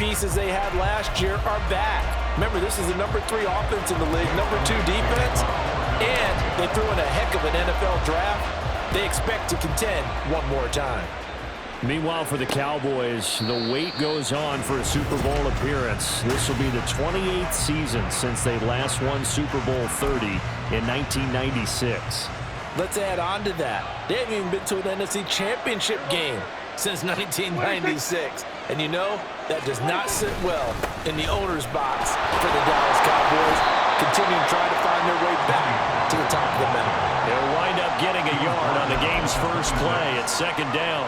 pieces they had last year are back. Remember, this is the number 3 offense in the league, number 2 defense, and they threw in a heck of an NFL draft. They expect to contend one more time. Meanwhile, for the Cowboys, the wait goes on for a Super Bowl appearance. This will be the 28th season since they last won Super Bowl 30 in 1996. Let's add on to that. They haven't even been to an NFC Championship game since 1996. And you know, that does not sit well in the owner's box for the Dallas Cowboys, continuing trying to find their way back to the top of the mountain. They'll wind up getting a yard on the game's first play at second down.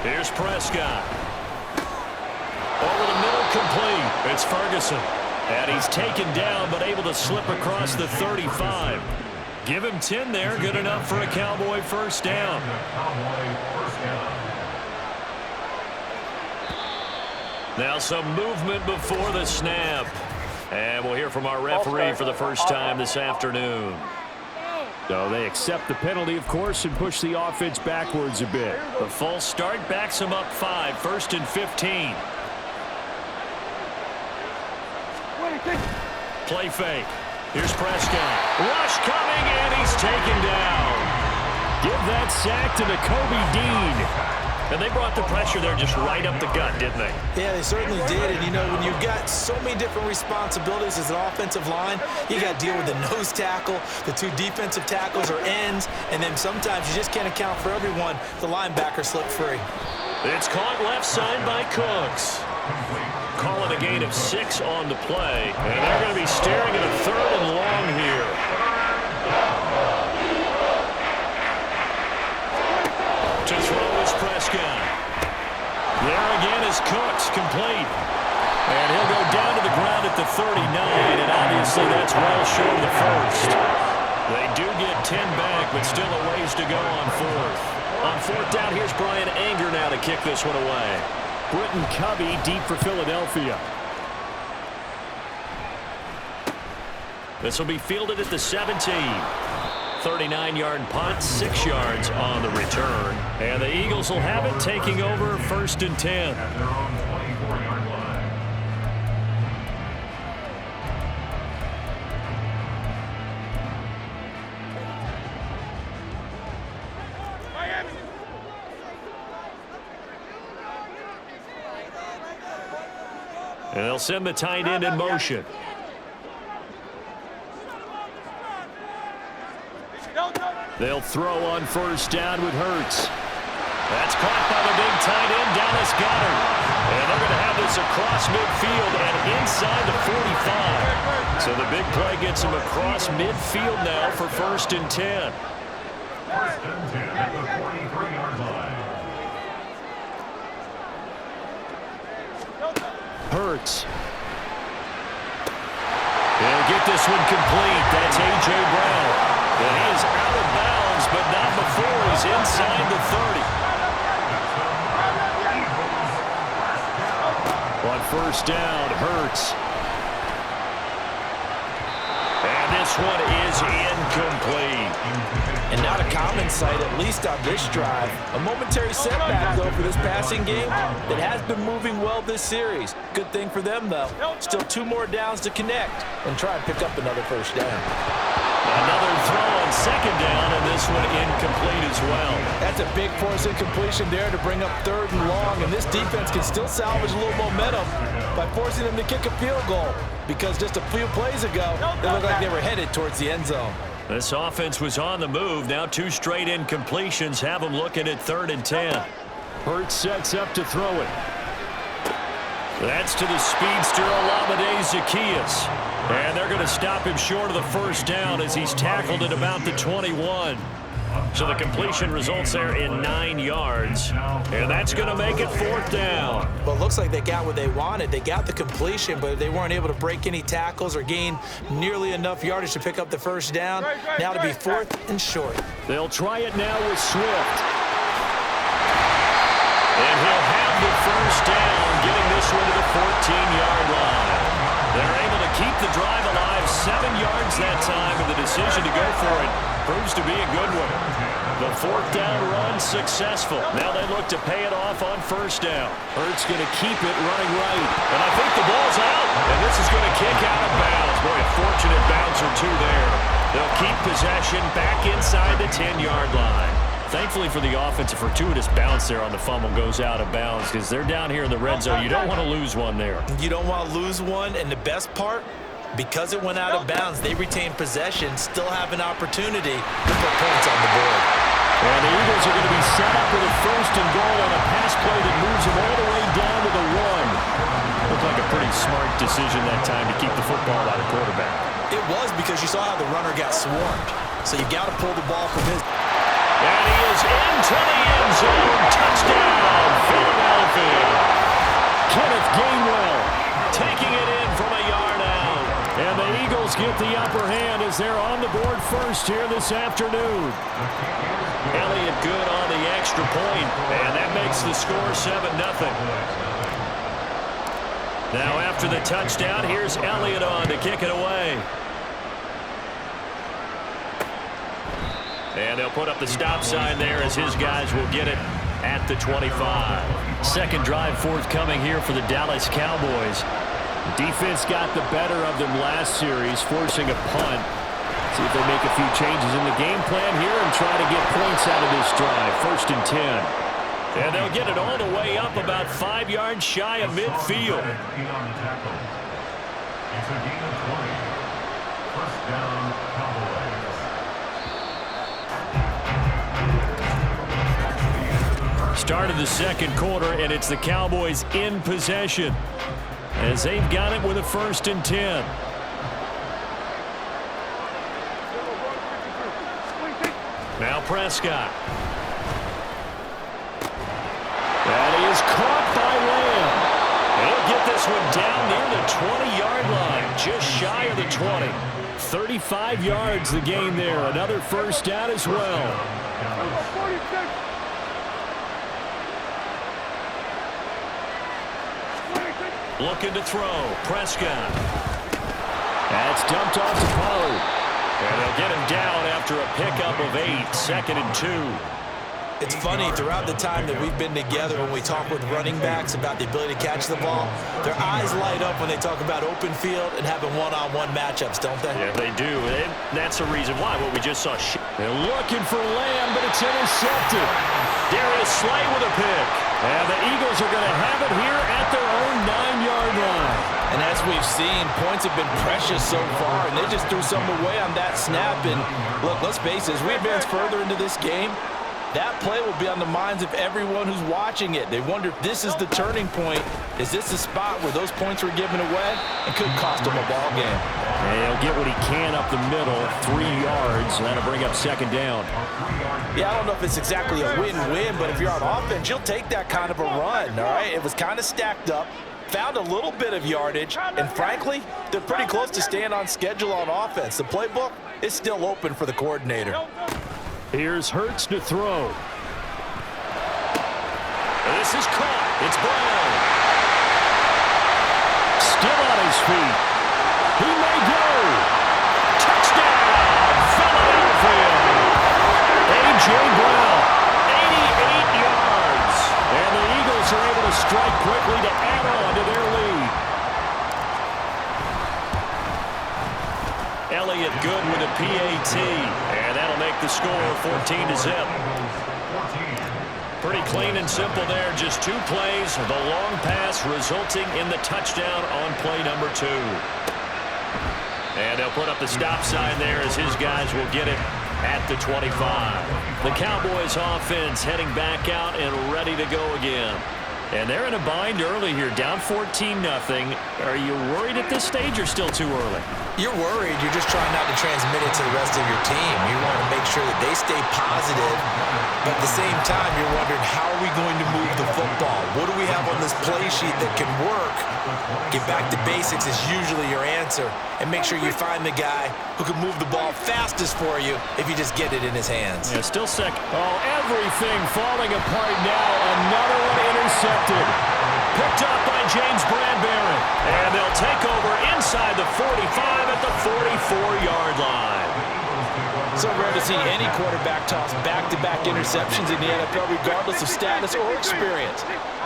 Here's Prescott. Over the middle, complete. It's Ferguson. And he's taken down, but able to slip across the 35. Give him 10 there. Good enough for a Cowboy first down. Now some movement before the snap. And we'll hear from our referee for the first time this afternoon. So they accept the penalty, of course, and push the offense backwards a bit. The false start backs them up 5, 1st and 15. Play fake. Here's Prescott. Rush coming, and he's taken down. Give that sack to Kobe Dean. And they brought the pressure there just right up the gut, didn't they? Yeah, they certainly did. And, you know, when you've got so many different responsibilities as an offensive line, you got to deal with the nose tackle, the 2 defensive tackles or ends, and then sometimes you just can't account for everyone. The linebacker slipped free. It's caught left side by Cooks. Call it a gain of 6 on the play. And they're going to be staring at a 3rd and long here. To throw is Prescott. There again is Cooks, complete. And he'll go down to the ground at the 39, and obviously that's well short of the first. They do get 10 back, but still a ways to go on 4th. On 4th down, here's Brian Anger now to kick this one away. Britton Covey deep for Philadelphia. This will be fielded at the 17. 39-yard punt, 6 yards on the return. And the Eagles will have it, taking over 1st and 10. And they'll send the tight end in motion. They'll throw on 1st down with Hurts. That's caught by the big tight end, Dallas Goedert. And they're going to have this across midfield and inside the 45. So the big play gets them across midfield now for 1st and 10. 1st and 10 at the 43-yard line. Hurts. They'll get this one complete. That's A.J. Brown. And he is out of bounds, but not before he's inside the 30. On 1st down, Hurts. And this one is incomplete. And not a common sight, at least on this drive. A momentary setback, though, for this passing game that has been moving well this series. Good thing for them, though. Still 2 more downs to connect and try and pick up another 1st down. Another throw on 2nd down, and this one incomplete as well. That's a big force incompletion there to bring up 3rd and long, and this defense can still salvage a little momentum by forcing them to kick a field goal, because just a few plays ago, they looked like they were headed towards the end zone. This offense was on the move. Now 2 straight incompletions have them looking at 3rd and 10. Hurts sets up to throw it. That's to the speedster, Olamide Zaccheaus. And they're going to stop him short of the 1st down as he's tackled at about the 21. So the completion results there in 9 yards. And that's going to make it 4th down. Well, it looks like they got what they wanted. They got the completion, but they weren't able to break any tackles or gain nearly enough yardage to pick up the 1st down. Now to be 4th and short. They'll try it now with Swift. And he'll have the 1st down, getting this one to the 14-yard line. They're able to keep the drive alive, 7 yards that time, and the decision to go for it proves to be a good one. The 4th down run unsuccessful. Now they look to pay it off on first down. Hurts going to keep it running right. And I think the ball's out. And this is going to kick out of bounds. Boy, a fortunate bounce or two there. They'll keep possession back inside the 10-yard line. Thankfully for the offense, a fortuitous bounce there on the fumble goes out of bounds because they're down here in the red zone. You don't want to lose one there. You don't want to lose one, and the best part, because it went out of bounds, they retain possession, still have an opportunity to put points on the board. And the Eagles are going to be set up with a first and goal on a pass play that moves them all the way down to the 1. Looked like a pretty smart decision that time to keep the football out of quarterback. It was because you saw how the runner got swarmed. So you got to pull the ball from his... And he is into the end zone. Touchdown, Philadelphia. Kenneth Gainwell taking it in from a yard out. And the Eagles get the upper hand as they're on the board first here this afternoon. Elliott good on the extra point, and that makes the score 7-0. Now after the touchdown, here's Elliott on to kick it away. And they'll put up the stop sign there as his guys will get it at the 25. Second drive forthcoming here for the Dallas Cowboys. Defense got the better of them last series, forcing a punt. See if they make a few changes in the game plan here and try to get points out of this drive. First and 10. And they'll get it all the way up about 5 yards shy of midfield. It's a gain of 20. First down, Cowboys. Start of the second quarter, and it's the Cowboys in possession as they've got it with a first and 10. Now Prescott. That is caught by Lamb. They'll get this one down near the 20-yard line, just shy of the 20. 35 yards the gain there. Another first down as well. Looking to throw. Prescott. That's dumped off to Pollard. And they'll get him down after a pickup of 8. Second and 2. It's funny, throughout the time that we've been together, when we talk with running backs about the ability to catch the ball, their eyes light up when they talk about open field and having one-on-one matchups, don't they? Yeah, they do. And that's the reason why. What we just saw. They're looking for Lamb, but it's intercepted. Darius Slay with a pick. And the Eagles are going to have it here at their own 9-yard line. And as we've seen, points have been precious so far, and they just threw some away on that snap. And look, let's face it, as we advance further into this game, that play will be on the minds of everyone who's watching it. They wonder if this is the turning point. Is this the spot where those points were given away and could cost them a ball game? And he'll get what he can up the middle, 3 yards, and that'll bring up second down. Yeah, I don't know if it's exactly a win-win, but if you're on offense, you'll take that kind of a run, all right? It was kind of stacked up, found a little bit of yardage, and frankly, they're pretty close to staying on schedule on offense. The playbook is still open for the coordinator. Here's Hurts to throw. This is caught. It's Brown. Still on his feet. He may go. Touchdown, Philadelphia. A.J. Brown, 88 yards. And the Eagles are able to strike quickly to add on to their lead. Elliott good with a PAT. And that'll make the score 14-0. Pretty clean and simple there. Just 2 plays. The long pass resulting in the touchdown on play number 2. And they'll put up the stop sign there as his guys will get it at the 25. The Cowboys offense heading back out and ready to go again. And they're in a bind early here, down 14-0. Are you worried at this stage or still too early? You're worried. You're just trying not to transmit it to the rest of your team. You want to make sure that they stay positive, but at the same time, you're wondering, how are we going to move the football? What do we have on this play sheet that can work? Get back to basics is usually your answer, and make sure you find the guy who can move the ball fastest for you if you just get it in his hands. Yeah, still second. Oh, everything falling apart now. Another one intercepted. Picked up by James Bradbury. And they'll take over inside the 45 at the 44-yard line. So rare to see any quarterback toss back-to-back interceptions in the NFL, regardless of status or experience.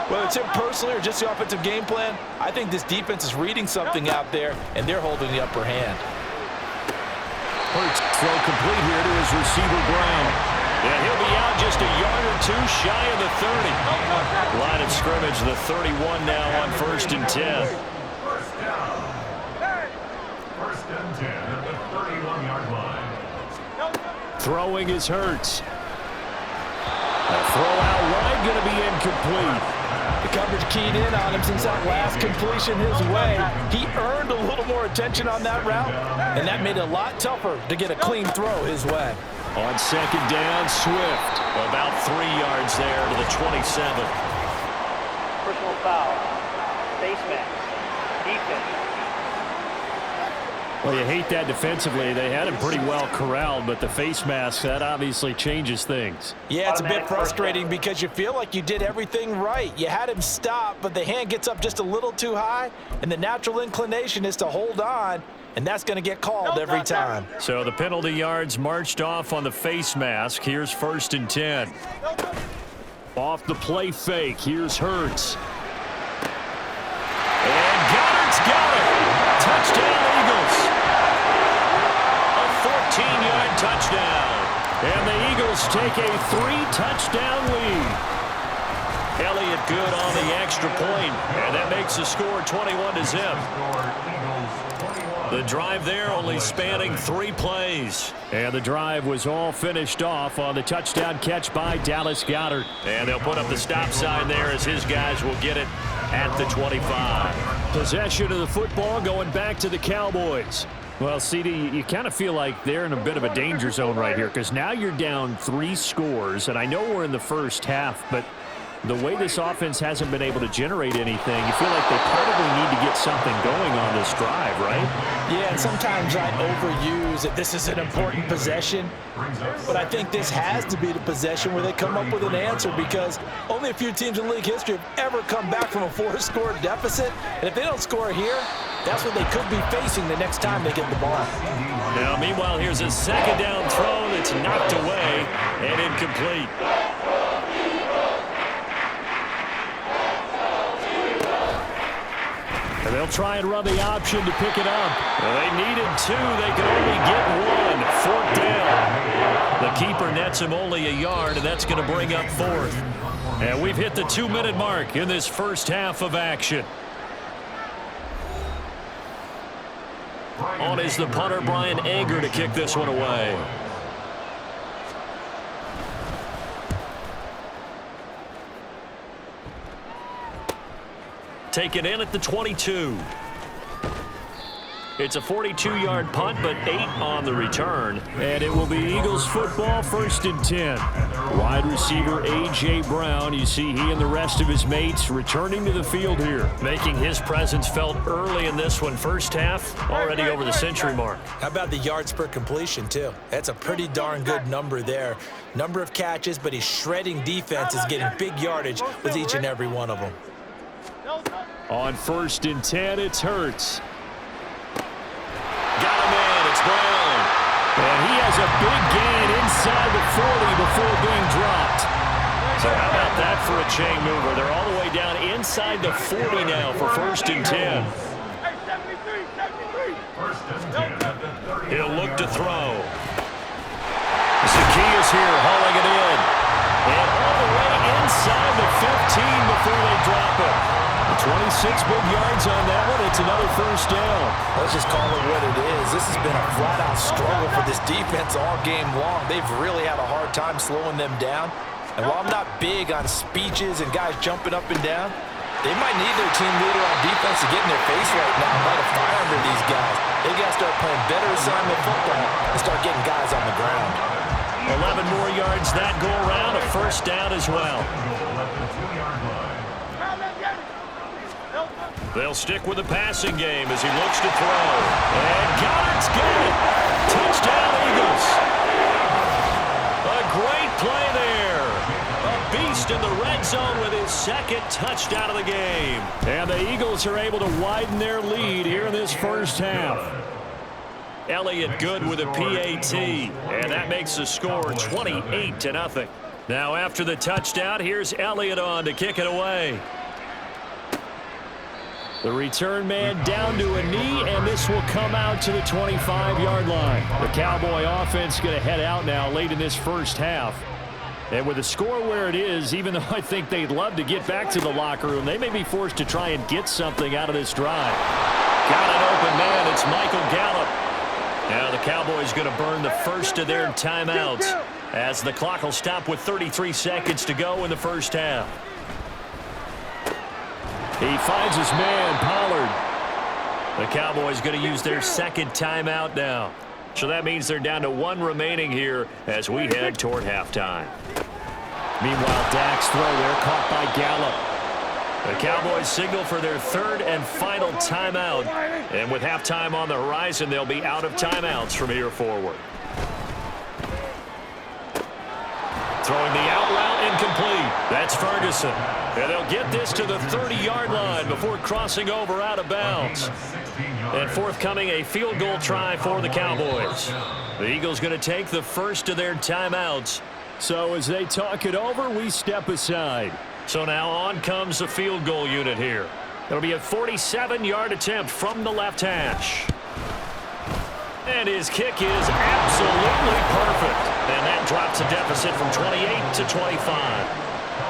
Whether it's him personally or just the offensive game plan, I think this defense is reading something out there, and they're holding the upper hand. Hurts throw complete here to his receiver, Brown. And he'll be out just a yard or two shy of the 30. Line of scrimmage, the 31 now on 1st and 10. First down. First and 10 at the 31-yard line. Throwing is Hurts. A throw out wide, going to be incomplete. The coverage keyed in on him since that last completion his way. He earned a little more attention on that route, and that made it a lot tougher to get a clean throw his way. On 2nd down, Swift. About 3 yards there to the 27. Personal foul. Face mask. Defense. Well, you hate that defensively. They had him pretty well corralled, but the face mask, that obviously changes things. Yeah, it's a bit frustrating because you feel like you did everything right. You had him stop, but the hand gets up just a little too high, and the natural inclination is to hold on, and that's going to get called every time. So the penalty yards marched off on the face mask. Here's 1st and 10. Off the play fake. Here's Hurts. And Goddard's got it. Touchdown, Eagles. A 14-yard touchdown. And the Eagles take a 3-touchdown lead. Elliott good on the extra point, and that makes the score 21-0. The drive there only spanning 3 plays. And the drive was all finished off on the touchdown catch by Dallas Goedert. And they'll put up the stop sign there as his guys will get it at the 25. Possession of the football going back to the Cowboys. Well, CD, you kind of feel like they're in a bit of a danger zone right here because now you're down 3 scores, and I know we're in the first half, but the way this offense hasn't been able to generate anything, you feel like they probably need to get something going on this drive, right? Yeah, and sometimes I overuse that this is an important possession, but I think this has to be the possession where they come up with an answer because only a few teams in league history have ever come back from a 4-score deficit, and if they don't score here, that's what they could be facing the next time they get the ball. Now, meanwhile, here's a 2nd down throw that's knocked away and incomplete. And they'll try and run the option to pick it up. Well, they needed 2. They could only get 1. 4th down. The keeper nets him only a yard, and that's going to bring up 4th. And we've hit the 2-minute mark in this first half of action. On is the punter, Brian Anger, to kick this one away. Taken in at the 22. It's a 42-yard punt, but 8 on the return. And it will be Eagles football, 1st and 10. Wide receiver A.J. Brown. You see he and the rest of his mates returning to the field here. Making his presence felt early in this one. First half, already over the century mark. How about the yards per completion, too? That's a pretty darn good number there. Number of catches, but he's shredding defenses, getting big yardage with each and every one of them. On 1st and 10, it's Hurts. Got him in. It's Brown. And he has a big gain inside the 40 before being dropped. So how about that for a chain mover? They're all the way down inside the 40 now for 1st and 10. He'll look to throw. Zacchaeus here hauling it in. And all the way inside the 15 before they drop it. 26 big yards on that one. It's another 1st down. Let's just call it what it is. This has been a flat-out struggle for this defense all game long. They've really had a hard time slowing them down. And while I'm not big on speeches and guys jumping up and down, they might need their team leader on defense to get in their face right now and light a fire under these guys. They got to start playing better assignment football and start getting guys on the ground. 11 more yards that go around. A 1st down as well. They'll stick with the passing game as he looks to throw. And Goddard's got it. Touchdown, Eagles. A great play there. A beast in the red zone with his 2nd touchdown of the game. And the Eagles are able to widen their lead here in this first half. Elliott good with a PAT, and that makes the score 28-0. Now after the touchdown, here's Elliott on to kick it away. The return man down to a knee, and this will come out to the 25-yard line. The Cowboy offense going to head out now late in this first half. And with the score where it is, even though I think they'd love to get back to the locker room, they may be forced to try and get something out of this drive. Got an open man. It's Michael Gallup. Now the Cowboys going to burn the first of their timeouts as the clock will stop with 33 seconds to go in the first half. He finds his man, Pollard. The Cowboys going to use their second timeout now. So that means they're down to one remaining here as we head toward halftime. Meanwhile, Dak's throw there caught by Gallup. The Cowboys signal for their third and final timeout. And with halftime on the horizon, they'll be out of timeouts from here forward. Throwing the out route incomplete. That's Ferguson. And they'll get this to the 30-yard line before crossing over out of bounds. And forthcoming a field goal try for the Cowboys. The Eagles going to take the first of their timeouts. So as they talk it over, we step aside. So now on comes the field goal unit here. It'll be a 47-yard attempt from the left hash. And his kick is absolutely perfect. And that drops the deficit from 28 to 25.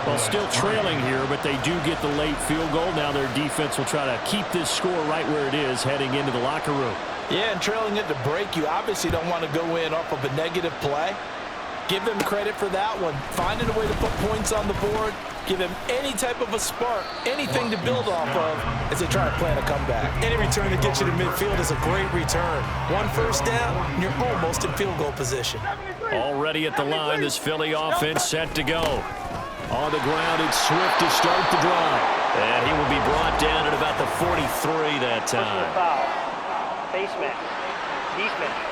Well, still trailing here, but they do get the late field goal. Now their defense will try to keep this score right where it is heading into the locker room. Yeah, and trailing it to break, you obviously don't want to go in off of a negative play. Give them credit for that one. Finding a way to put points on the board. Give them any type of a spark, anything to build off of as they try to plan a comeback. Any return that gets you to midfield is a great return. One first down, and you're almost in field goal position. Already at the line, this Philly offense set to go. On the ground, it's Swift to start the drive. And he will be brought down at about the 43 that time. Personal foul. Face mask. Defense.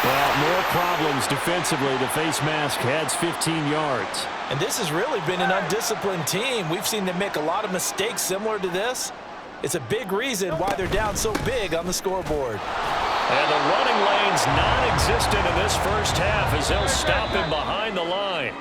Well, more problems defensively. The face mask adds 15 yards. And this has really been an undisciplined team. We've seen them make a lot of mistakes similar to this. It's a big reason why they're down so big on the scoreboard. And the running lane's non-existent in this first half as they'll stop him behind the line.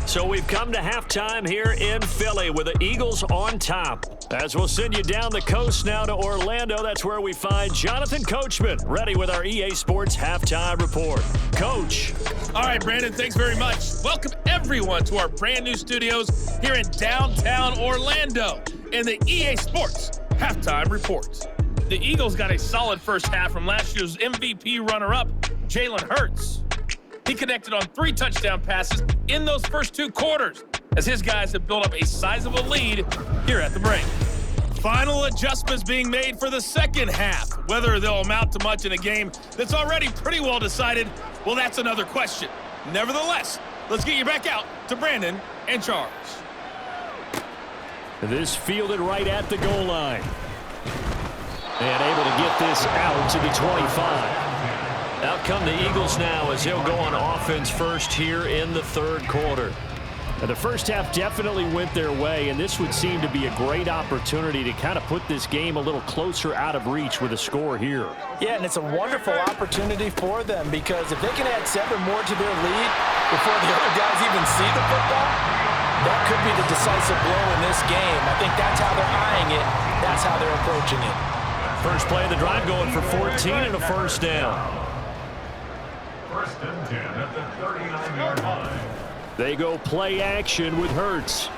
So we've come to halftime here in Philly with the Eagles on top. As we'll send you down the coast now to Orlando, that's where we find Jonathan Coachman ready with our EA Sports Halftime Report. Coach. All right, Brandon, thanks very much. Welcome, everyone, to our brand new studios here in downtown Orlando in the EA Sports Halftime Report. The Eagles got a solid first half from last year's MVP runner-up, Jalen Hurts. He connected on 3 touchdown passes in those first 2 quarters as his guys have built up a sizable lead here at the break. Final adjustments being made for the second half. Whether they'll amount to much in a game that's already pretty well decided, well, that's another question. Nevertheless, let's get you back out to Brandon and Charles. This fielded right at the goal line. And able to get this out to the 25. Out come the Eagles now as they'll go on offense first here in the third quarter. Now, the first half definitely went their way, and this would seem to be a great opportunity to kind of put this game a little closer out of reach with a score here. Yeah, and it's a wonderful opportunity for them because if they can add 7 more to their lead before the other guys even see the football, that could be the decisive blow in this game. I think that's how they're eyeing it. That's how they're approaching it. First play of the drive going for 14 and a first down. First and 10 at the 39-yard line. They go play action with Hurts.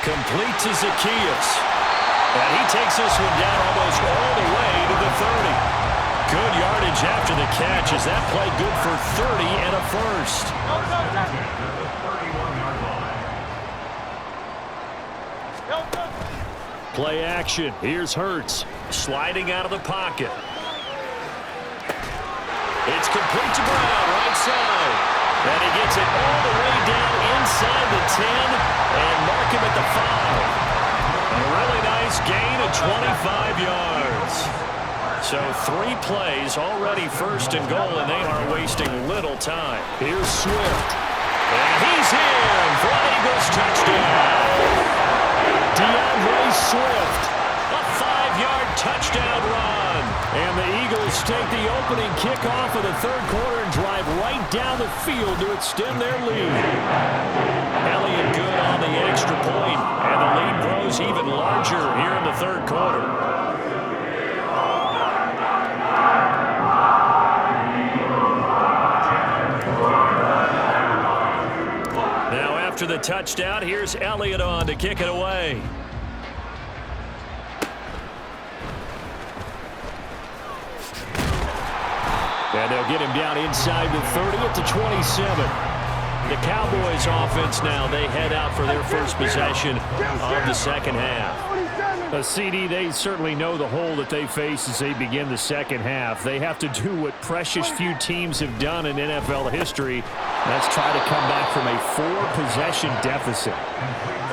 Complete to Zacchaeus. And he takes this one down almost all the way to the 30. Good yardage after the catch as that play good for 30 and a first. Play action. Here's Hurts. Sliding out of the pocket. It's complete to Brown, right side. And he gets it all the way down inside the 10 and mark him at the 5. A really nice gain of 25 yards. So 3 plays already first and goal, and they are wasting little time. Here's Swift. And he's in for an Eagles touchdown. DeAndre Swift. A 5-yard touchdown run. And the Eagles take the opening kickoff of the third quarter and drive right down the field to extend their lead. Elliott good on the extra point, and the lead grows even larger here in the third quarter. Now after the touchdown, here's Elliott on to kick it away. And they'll get him down inside the 30 at the 27. The Cowboys offense now, they head out for their first possession of the second half. CD, they certainly know the hole that they face as they begin the second half. They have to do what precious few teams have done in NFL history. That's try to come back from a 4-possession deficit.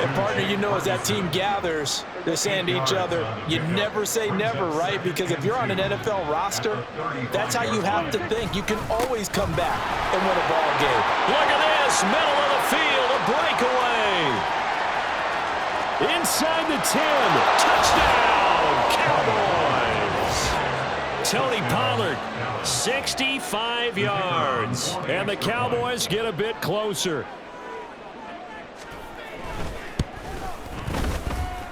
And partner, you know, as that team gathers, they're saying to each other, you never say never, right? Because if you're on an NFL roster, that's how you have to think. You can always come back and win a ball game. Look at this, middle of the field, a breakaway. Inside the 10, touchdown, Cowboys. Tony Pollard, 65 yards. And the Cowboys get a bit closer.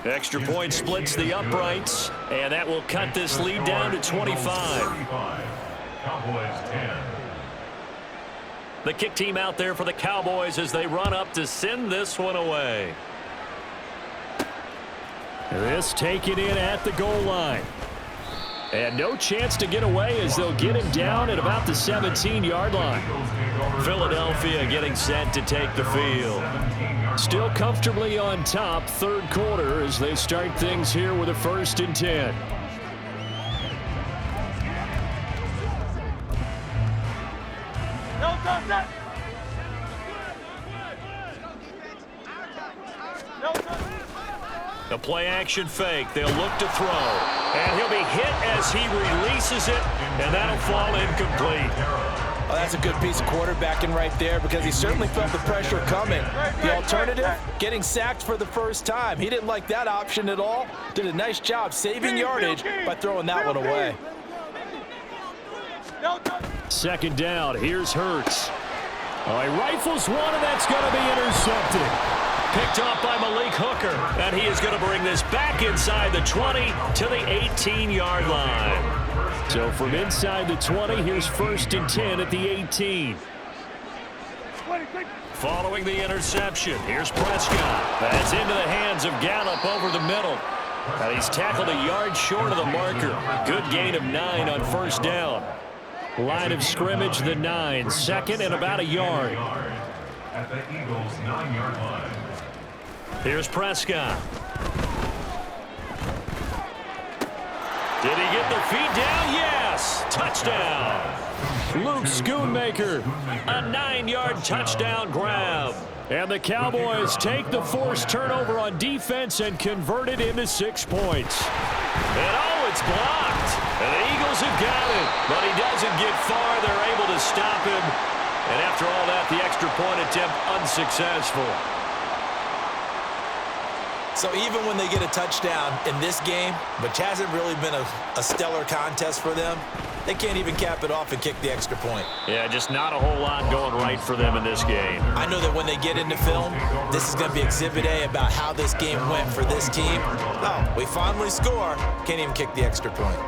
Extra point splits the uprights, and that will cut this lead down to 25. Cowboys 10. The kick team out there for the Cowboys as they run up to send this one away. This taken in at the goal line. And no chance to get away as they'll get him down at about the 17-yard line. Philadelphia getting set to take the field. Still comfortably on top, third quarter, as they start things here with a 1st and 10. The play-action fake. They'll look to throw. And he'll be hit as he releases it, and that'll fall incomplete. Oh, that's a good piece of quarterbacking right there because he certainly felt the pressure coming. The alternative, getting sacked for the first time. He didn't like that option at all. Did a nice job saving yardage by throwing that one away. Second down, here's Hurts. Oh, he rifles one, and that's going to be intercepted. Picked off by Malik Hooker, and he is going to bring this back inside the 20 to the 18-yard line. So from inside the 20, here's 1st and 10 at the 18. Following the interception, here's Prescott. That's into the hands of Gallup over the middle. And he's tackled a yard short of the marker. Good gain of 9 on 1st down. Line of scrimmage, the 9. 2nd and about a yard. At the Eagles' 9-yard line. Here's Prescott. Did he get the feet down? Yes! Touchdown! Luke Schoonmaker. A 9-yard touchdown grab. And the Cowboys take the forced turnover on defense and convert it into 6 points. And oh, it's blocked. And the Eagles have got it. But he doesn't get far. They're able to stop him. And after all that, the extra point attempt unsuccessful. So even when they get a touchdown in this game, which hasn't really been a stellar contest for them, they can't even cap it off and kick the extra point. Yeah, just not a whole lot going right for them in this game. I know that when they get into film, this is going to be Exhibit A about how this game went for this team. Oh, we finally score. Can't even kick the extra point.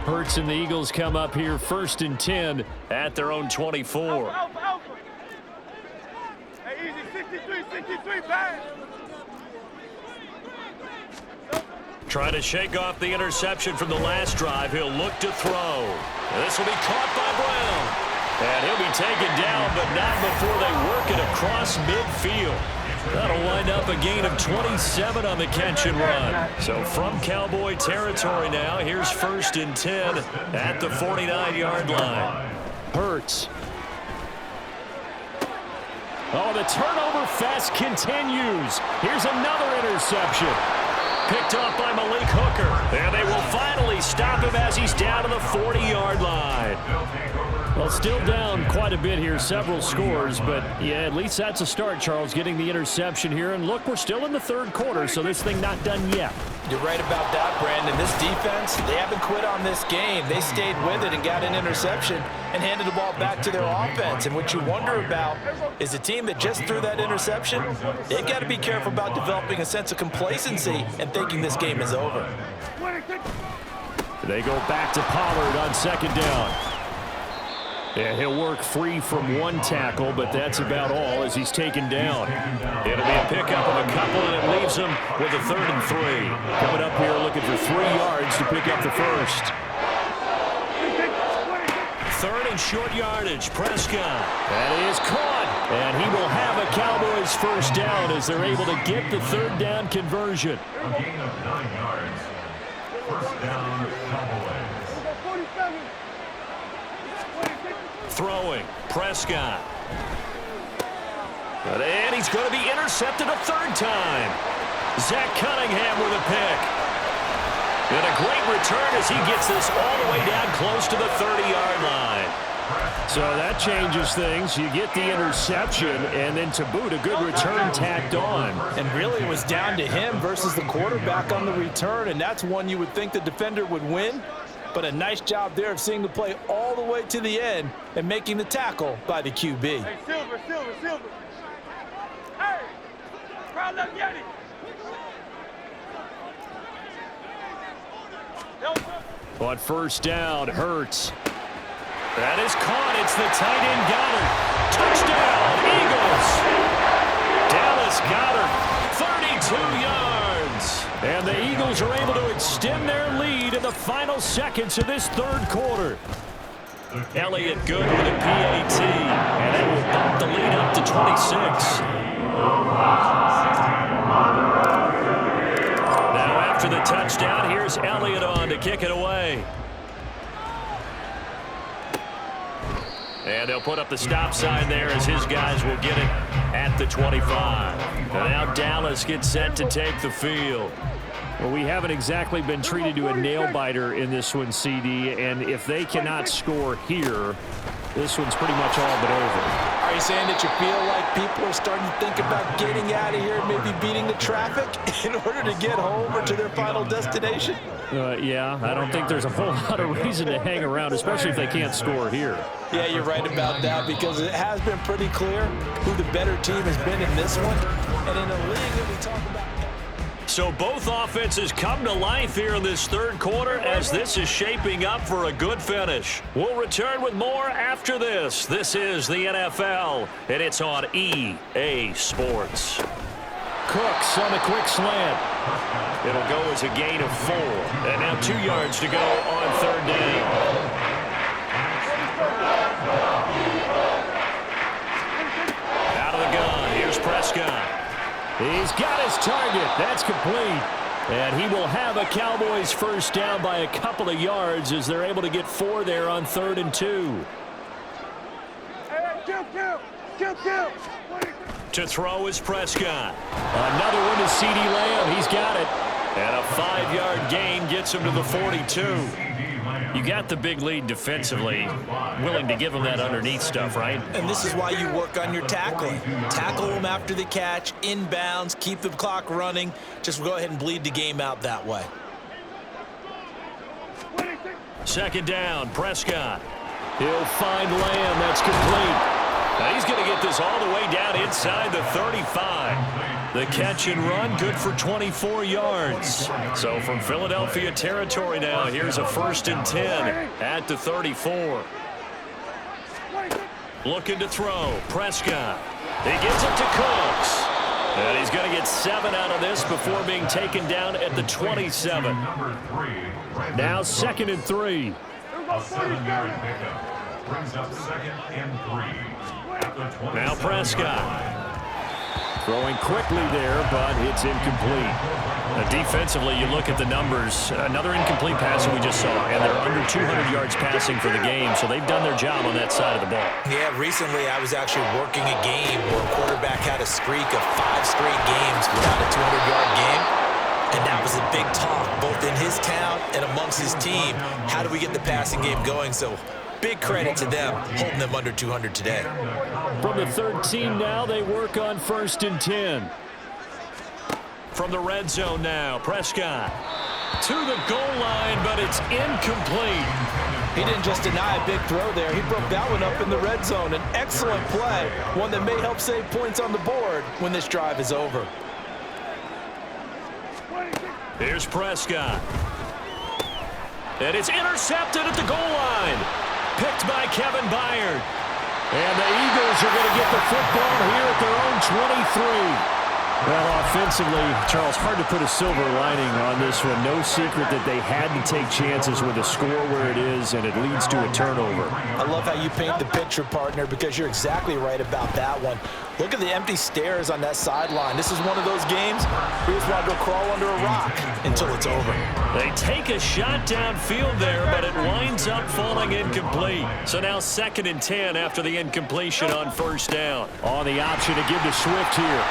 Hurts and the Eagles come up here 1st and 10 at their own 24. Hey, easy, 63, bang! Trying to shake off the interception from the last drive. He'll look to throw. This will be caught by Brown. And he'll be taken down, but not before they work it across midfield. That'll wind up a gain of 27 on the catch and run. So from Cowboy territory now, here's 1st and 10 at the 49-yard line. Hurts. Oh, the turnover fest continues. Here's another interception. Picked off by Malik Hooker. And they will finally stop him as he's down to the 40-yard line. Well, still down quite a bit here, several scores, but yeah, at least that's a start, Charles, getting the interception here. And look, we're still in the third quarter, so this thing not done yet. You're right about that, Brandon. This defense, they haven't quit on this game. They stayed with it and got an interception and handed the ball back to their offense. And what you wonder about is a team that just threw that interception, they've got to be careful about developing a sense of complacency and thinking this game is over. They go back to Pollard on second down. Yeah, he'll work free from one tackle, but that's about all as he's taken down. It'll be a pickup of a couple, and it leaves him with a 3rd and 3. Coming up here looking for 3 yards to pick up the first. 3rd and short yardage. Prescott. That is caught, and he will have a Cowboys first down as they're able to get the 3rd down conversion. A gain of 9 yards. First down, Cowboys. Throwing. Prescott. And he's going to be intercepted a 3rd time. Zach Cunningham with a pick. And a great return as he gets this all the way down close to the 30-yard line. So that changes things. You get the interception, and then to boot, a good return tacked on. And really it was down to him versus the quarterback on the return, and that's one you would think the defender would win. But a nice job there of seeing the play all the way to the end and making the tackle by the QB. Hey, Silver. Hey, crowd left Yeti. On first down, Hurts. That is caught. It's the tight end Goddard. Touchdown, Eagles. Dallas Goddard, 32 yards. And the Eagles are able to extend their lead in the final seconds of this 3rd quarter. Elliott good with a PAT. And that will bump the lead up to 26. Now after the touchdown, here's Elliott on to kick it away. And they'll put up the stop sign there as his guys will get it at the 25. And now Dallas gets set to take the field. Well, we haven't exactly been treated to a nail-biter in this one, CD, and if they cannot score here, this one's pretty much all but over. Are you saying that you feel like people are starting to think about getting out of here and maybe beating the traffic in order to get home or to their final destination? Yeah, I don't think there's a whole lot of reason to hang around, especially if they can't score here. Yeah, you're right about that because it has been pretty clear who the better team has been in this one. And in a league that we talk about. So both offenses come to life here in this 3rd quarter as this is shaping up for a good finish. We'll return with more after this. This is the NFL, and it's on EA Sports. Cooks on a quick slant. It'll go as a gain of 4. And now 2 yards to go on 3rd down. Out of the gun, here's Prescott. He's got his target. That's complete. And he will have a Cowboys first down by a couple of yards as they're able to get 4 there on 3rd and 2. Kill. To throw is Prescott. Another one to CD Lamb. He's got it. And a 5-yard gain gets him to the 42. You got the big lead defensively, willing to give them that underneath stuff, right? And this is why you work on your tackling. Tackle them after the catch, inbounds, keep the clock running. Just go ahead and bleed the game out that way. Second down, Prescott. He'll find Lamb. That's complete. Now he's going to get this all the way down inside the 35. The catch and run, good for 24 yards. So from Philadelphia territory now, here's a 1st and 10 at the 34. Looking to throw, Prescott. He gives it to Cooks. And he's going to get 7 out of this before being taken down at the 27. Now 2nd and 3. A 7-yard pickup brings up 2nd and 3 at the 27. Now Prescott. Throwing quickly there, but it's incomplete. Defensively, you look at the numbers. Another incomplete pass that we just saw, and they're under 200 yards passing for the game, so they've done their job on that side of the ball. Yeah, recently I was actually working a game where a quarterback had a streak of 5 straight games without a 200-yard game. And that was a big talk, both in his town and amongst his team. How do we get the passing game going? So Big credit to them holding them under 200 today. From the 13 now, they work on 1st and 10. From the red zone now, Prescott to the goal line, but it's incomplete. He didn't just deny a big throw there. He broke that one up in the red zone. An excellent play, one that may help save points on the board when this drive is over. Here's Prescott. And it's intercepted at the goal line. Picked by Kevin Byard. And the Eagles are going to get the football here at their own 23. Well, offensively, Charles, hard to put a silver lining on this one. No secret that they had to take chances with the score where it is, and it leads to a turnover. I love how you paint the picture, partner, because you're exactly right about that one. Look at the empty stares on that sideline. This is one of those games where you just want to go crawl under a rock until it's over. They take a shot downfield there, but it winds up falling incomplete. So now 2nd and 10 after the incompletion on 1st down. On the option to give to Swift here.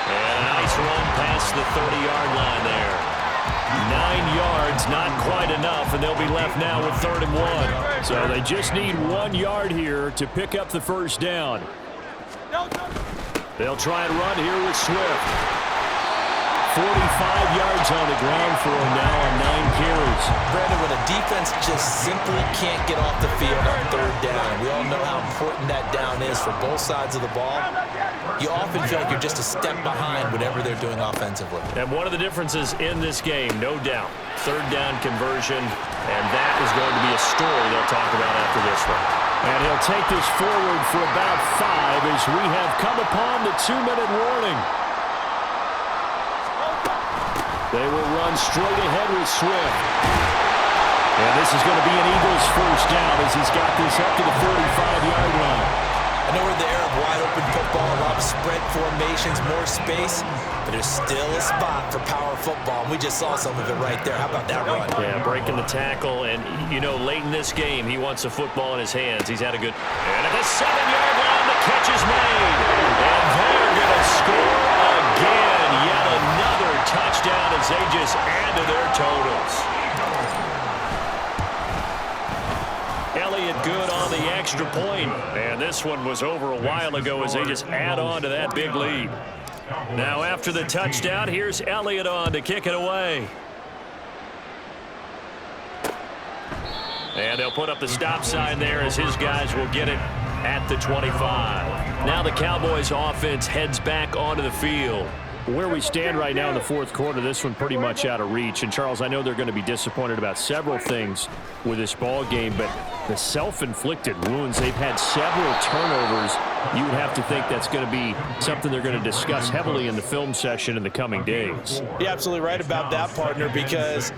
And a nice run past the 30-yard line there. 9 yards, not quite enough, and they'll be left now with 3rd and 1. So they just need 1 yard here to pick up the 1st down. They'll try and run here with Swift. 45 yards on the ground for him now on 9 carries. Brandon, when a defense just simply can't get off the field on 3rd down, we all know how important that down is for both sides of the ball. You often feel like you're just a step behind whatever they're doing offensively. And one of the differences in this game, no doubt, 3rd down conversion, and that is going to be a story they'll talk about after this one. And he'll take this forward for about 5 as we have come upon the 2-minute warning. They will run straight ahead with Swift. And this is going to be an Eagles 1st down as he's got this up to the 45-yard line. I know we're in the era of wide-open football, a lot of spread formations, more space, but there's still a spot for power football, and we just saw some of it right there. How about that run? Yeah, breaking the tackle, and, you know, late in this game, he wants the football in his hands. He's had a good... And at the 7-yard line, the catch is made. And they're going to score again. Yet another touchdown as they just add to their totals. Elliott good on the extra point. And this one was over a while ago as they just add on to that big lead. Now after the touchdown, here's Elliott on to kick it away. And they'll put up the stop sign there as his guys will get it at the 25. Now the Cowboys offense heads back onto the field. Where we stand right now in the 4th quarter, this one pretty much out of reach. And, Charles, I know they're going to be disappointed about several things with this ball game, but the self-inflicted wounds, they've had several turnovers. You would have to think that's going to be something they're going to discuss heavily in the film session in the coming days. You're absolutely right about that, partner, because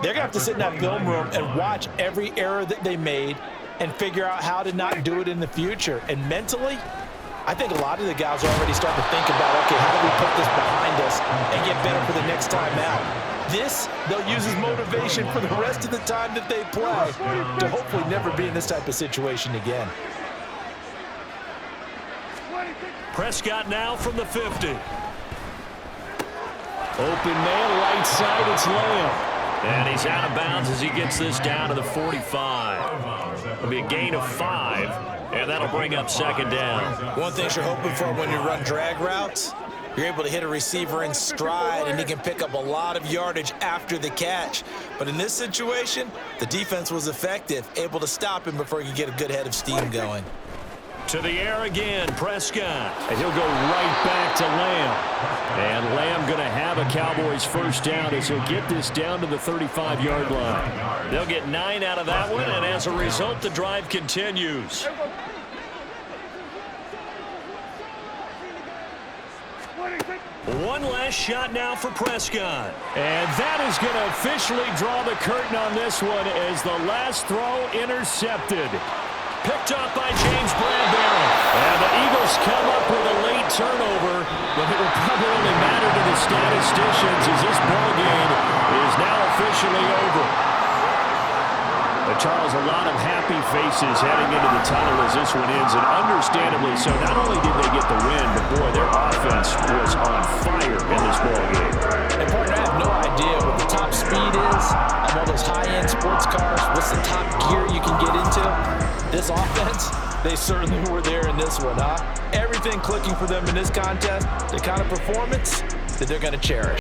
they're going to have to sit in that film room and watch every error that they made and figure out how to not do it in the future. And mentally, I think a lot of the guys are already starting to think about, okay, how do we put this behind us and get better for the next time out? This, they'll use as motivation for the rest of the time that they play to hopefully never be in this type of situation again. Prescott now from the 50. Open man, right side, it's Lamb. And he's out of bounds as he gets this down to the 45. It'll be a gain of 5, and that'll bring up 2nd down. One thing you're hoping for when you run drag routes, you're able to hit a receiver in stride, and he can pick up a lot of yardage after the catch. But in this situation, the defense was effective, able to stop him before he could get a good head of steam going. To the air again, Prescott. And he'll go right back to Lamb. And Lamb going to have a Cowboys 1st down as he'll get this down to the 35-yard line. They'll get 9 out of that one, and as a result, the drive continues. One last shot now for Prescott. And that is going to officially draw the curtain on this one as the last throw intercepted. Picked up by James Bradbury. And the Eagles come up with a late turnover, but it will probably only matter to the statisticians as this ball game is now officially over. But Charles, a lot of happy faces heading into the tunnel as this one ends, and understandably so. Not only did they get the win, but boy, their offense was on fire in this ball game. And partner, I have no idea what the top speed is on all those high-end sports cars. What's the top gear you can get into? This offense, they certainly were there in this one, huh? Everything clicking for them in this contest, the kind of performance that they're going to cherish.